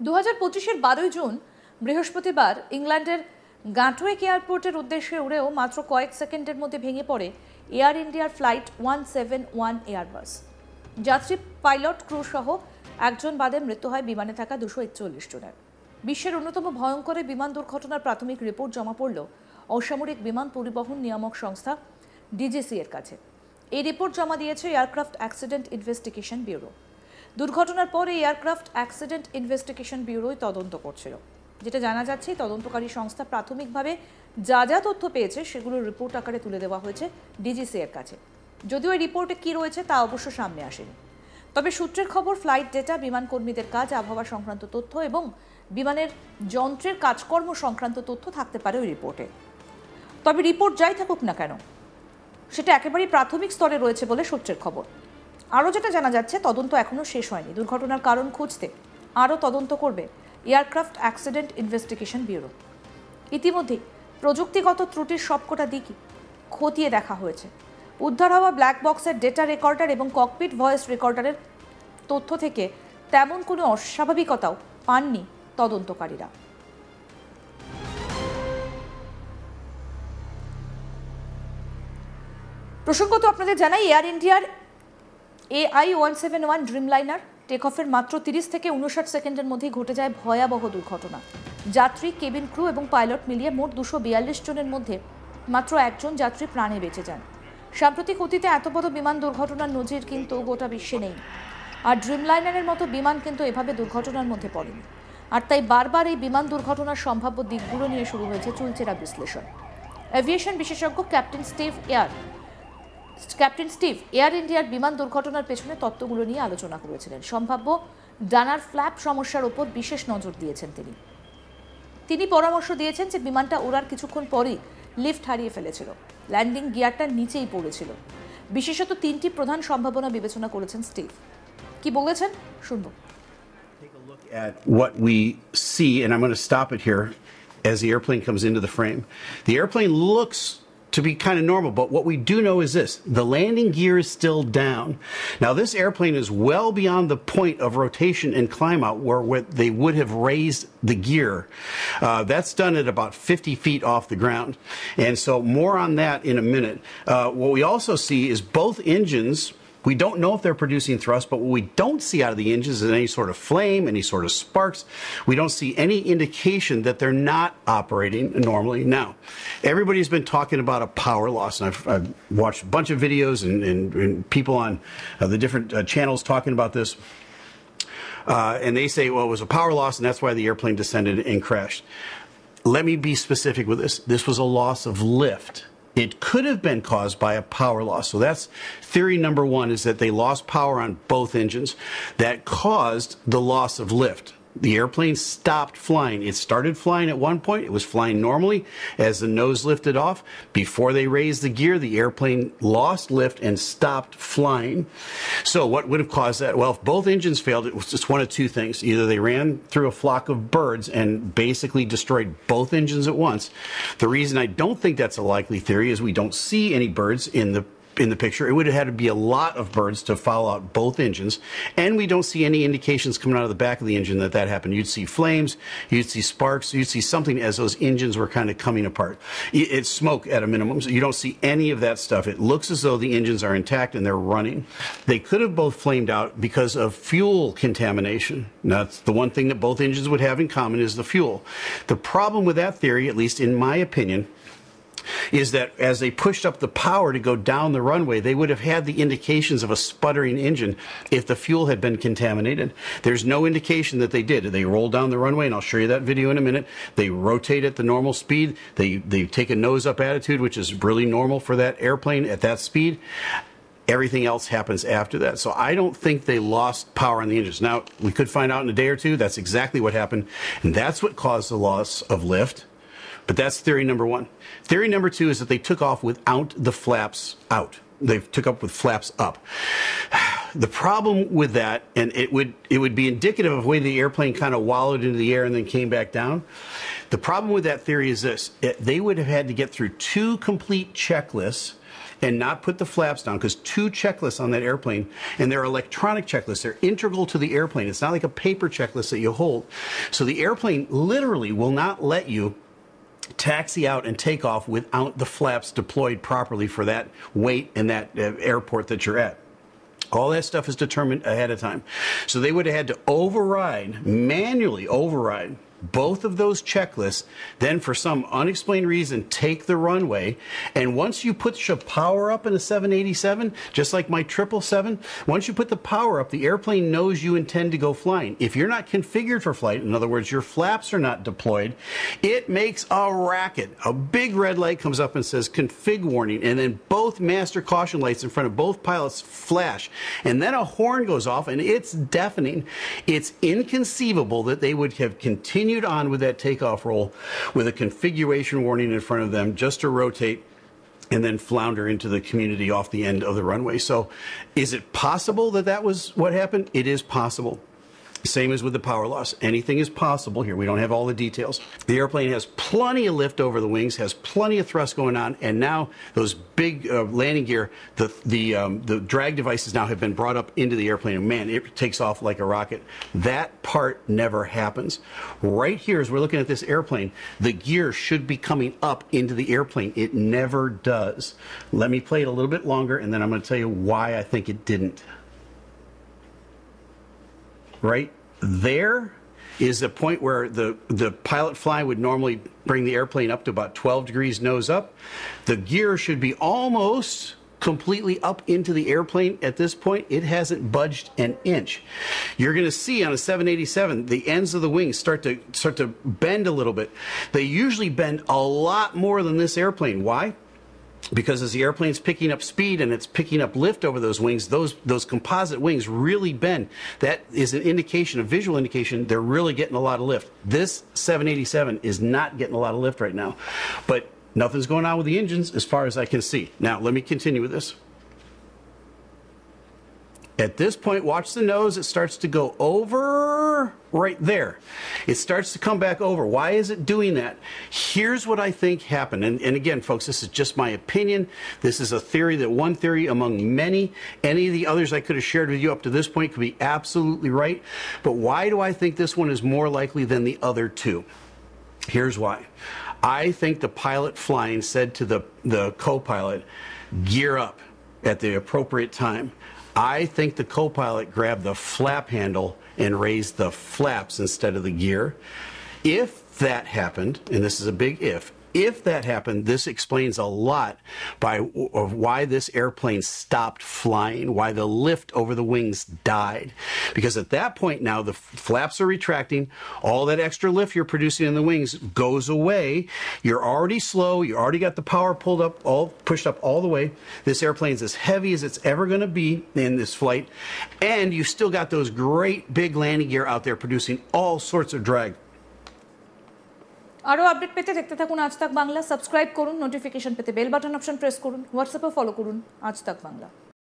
2025-এর 12 June বৃহস্পতিবার ইংল্যান্ডের গাটউইক এয়ারপোর্টের উদ্দেশ্যে উড়েও মাত্র কয়েক সেকেন্ডের মধ্যে ভেঙে পড়ে এয়ার ইন্ডিয়ার ফ্লাইট 171 এয়ারবাস। যাত্রী, পাইলট, ক্রু সহ একজন বাদে মৃত্যু হয় বিমানে থাকা 241 জনের। বিশ্বের অন্যতম ভয়ঙ্কর বিমান দুর্ঘটনার প্রাথমিক রিপোর্ট জমা পড়ল অসামরিক বিমান পরিবহন নিয়ামক সংস্থা DGCA-র কাছে। এই রিপোর্ট জমা দিয়েছে এয়ারক্রাফট অ্যাক্সিডেন্ট ইনভেস্টিগেশন ব্যুরো। দুর্ঘটনার পরে এয়ারক্রাফট অ্যাক্সিডেন্ট ইনভেস্টিগেশন ব্যুরোই তদন্ত করছিল। যেটা জানা যাচ্ছে, তদন্তকারী সংস্থা প্রাথমিকভাবে যা যা তথ্য পেয়েছে সেগুলো রিপোর্ট আকারে তুলে দেওয়া হয়েছে DGCA-র কাছে। যদিও এই রিপোর্টে কি রয়েছে তা অবশ্য সামনে আসেনি। তবে সূত্রের খবর, ফ্লাইট ডেটা, বিমান কর্মীদের কাজ, আবহাওয়া সংক্রান্ত তথ্য এবং বিমানের যন্ত্রের কাজকর্ম সংক্রান্ত তথ্য থাকতে পারে ওই রিপোর্টে। তবে রিপোর্ট যাই থাকুক না কেন, সেটা একেবারেই প্রাথমিক স্তরে রয়েছে বলে সূত্রের খবর। আরও যেটা জানা যাচ্ছে, তদন্ত এখনও শেষ হয়নি। দুর্ঘটনার কারণ খুঁজতে আরও তদন্ত করবে এয়ারক্রাফট অ্যাক্সিডেন্ট ইনভেস্টিগেশন ব্যুরো। ইতিমধ্যেই প্রযুক্তিগত ত্রুটির সবকটা দিকই খতিয়ে দেখা হয়েছে। উদ্ধার হওয়া ব্ল্যাক বক্সের ডেটা রেকর্ডার এবং ককপিট ভয়েস রেকর্ডারের তথ্য থেকে তেমন কোনো অস্বাভাবিকতাও পাননি তদন্তকারীরা। প্রসঙ্গত আপনাদের জানাই, এয়ার ইন্ডিয়ার AI-171 ড্রিমলাইনার টেক অফের মাত্র 30 থেকে 59 সেকেন্ডের মধ্যেই ঘটে যায় ভয়াবহ দুর্ঘটনা। যাত্রী, কেবিন ক্রু এবং পাইলট মিলিয়ে মোট 242 জনের মধ্যে মাত্র একজন যাত্রী প্রাণে বেঁচে যান। সাম্প্রতিক অতীতে এত বড় বিমান দুর্ঘটনার নজির কিন্তু গোটা বিশ্বে নেই। আর ড্রিমলাইনারের মতো বিমান কিন্তু এভাবে দুর্ঘটনার মধ্যে পড়েনি। আর তাই বারবার এই বিমান দুর্ঘটনার সম্ভাব্য দিকগুলো নিয়ে শুরু হয়েছে চুলচেরা বিশ্লেষণ। এভিয়েশন বিশেষজ্ঞ ক্যাপ্টেন স্টিভ এয়ার ইন্ডিয়ার বিমান দুর্ঘটনার পেছনে তত্ত্বগুলো নিয়ে আলোচনা করেছিলেন। সম্ভাব্য ডানার ফ্ল্যাপ সমস্যার উপর বিশেষ নজর দিয়েছেন তিনি পরামর্শ দিয়েছেন যে বিমানটা ওড়ার কিছুক্ষণ পরই লিফট হারিয়ে ফেলেছিল, ল্যান্ডিং গিয়ারটা নিচেই পড়েছিল। বিশেষত 3টি প্রধান সম্ভাবনা বিবেচনা করেছেন স্টিভ। কি বলেছেন শুনব। Take a look at what we see, and I'm going to stop it here as the airplane comes into the frame. The airplane looks to be kind of normal, but what we do know is this: the landing gear is still down. Now, this airplane is well beyond the point of rotation and climb out where they would have raised the gear. That's done at about 50 feet off the ground. And so more on that in a minute. What we also see is both engines. We don't know if they're producing thrust, but what we don't see out of the engines is any sort of flame, any sort of sparks. We don't see any indication that they're not operating normally. Now, everybody's been talking about a power loss, and I've watched a bunch of videos and people on the different channels talking about this. And they say, well, it was a power loss, and that's why the airplane descended and crashed. Let me be specific with this. This was a loss of lift. It could have been caused by a power loss. So that's theory number one, is that they lost power on both engines. That caused the loss of lift. The airplane stopped flying. It started flying at one point. It was flying normally as the nose lifted off. Before they raised the gear, the airplane lost lift and stopped flying. So what would have caused that? Well, if both engines failed, it was just one of two things. Either they ran through a flock of birds and basically destroyed both engines at once. The reason I don't think that's a likely theory is we don't see any birds in the picture. It would have had to be a lot of birds to foul out both engines, and we don't see any indications coming out of the back of the engine that happened. You'd see flames, you'd see sparks, you'd see something as those engines were kind of coming apart. It's smoke at a minimum, so you don't see any of that stuff. It looks as though the engines are intact and they're running. They could have both flamed out because of fuel contamination. That's the one thing that both engines would have in common, is the fuel. The problem with that theory, at least in my opinion, is that as they pushed up the power to go down the runway, they would have had the indications of a sputtering engine if the fuel had been contaminated. There's no indication that they did. They rolled down the runway, and I'll show you that video in a minute. They rotate at the normal speed. They take a nose-up attitude, which is really normal for that airplane at that speed. Everything else happens after that. So I don't think they lost power on the engines. Now, we could find out in a day or two. That's exactly what happened, and that's what caused the loss of lift. But that's theory number one. Theory number two is that they took off without the flaps out. They took up with flaps up. The problem with that, and it would be indicative of the way the airplane kind of wallowed into the air and then came back down. The problem with that theory is this: they would have had to get through 2 complete checklists and not put the flaps down, because 2 checklists on that airplane, and they're electronic checklists, they're integral to the airplane. It's not like a paper checklist that you hold. So the airplane literally will not let you taxi out and take off without the flaps deployed properly for that weight and that airport that you're at. All that stuff is determined ahead of time. So they would have had to manually override both of those checklists, then for some unexplained reason take the runway, and once you put the power up in a 787, just like my 777, once you put the power up, the airplane knows you intend to go flying. If you're not configured for flight, in other words, your flaps are not deployed, it makes a racket. A big red light comes up and says config warning, and then both master caution lights in front of both pilots flash, and then a horn goes off, and it's deafening. It's inconceivable that they would have continued on with that takeoff roll with a configuration warning in front of them just to rotate and then flounder into the community off the end of the runway. So is it possible that that was what happened? It is possible. Same as with the power loss. Anything is possible here. We don't have all the details. The airplane has plenty of lift over the wings, has plenty of thrust going on, and now those big landing gear, the drag devices now have been brought up into the airplane, and man, it takes off like a rocket. That part never happens. Right here, as we're looking at this airplane, the gear should be coming up into the airplane. It never does. Let me play it a little bit longer, and then I'm going to tell you why I think it didn't. Right there is the point where the pilot flying would normally bring the airplane up to about 12 degrees nose up. The gear should be almost completely up into the airplane at this point. It hasn't budged an inch. You're going to see on a 787 the ends of the wings start to bend a little bit. They usually bend a lot more than this airplane. Why? Because as the airplane's picking up speed and it's picking up lift over those wings, those composite wings really bend. That is an indication, a visual indication, they're really getting a lot of lift. This 787 is not getting a lot of lift right now. But nothing's going on with the engines as far as I can see. Now, let me continue with this. At this point, watch the nose. It starts to go over right there. It starts to come back over. Why is it doing that? Here's what I think happened. And again, folks, this is just my opinion. This is a theory, one theory among many. Any of the others I could have shared with you up to this point could be absolutely right. But why do I think this one is more likely than the other two? Here's why. I think the pilot flying said to the co-pilot, gear up at the appropriate time. I think the co-pilot grabbed the flap handle and raised the flaps instead of the gear. If that happened, and this is a big if that happened, this explains a lot of why this airplane stopped flying, why the lift over the wings died. Because at that point now, the flaps are retracting, all that extra lift you're producing in the wings goes away. You're already slow, you already got the power pushed up all the way. This airplane's as heavy as it's ever going to be in this flight, and you've still got those great big landing gear out there producing all sorts of drag. আরও update পেতে দেখতে থাকুন আজ তাক Bangla. Subscribe করুন, notification পেতে bell button option press করুন, হোয়াটসঅ্যাপে ফলো করুন আজ তাক বাংলা।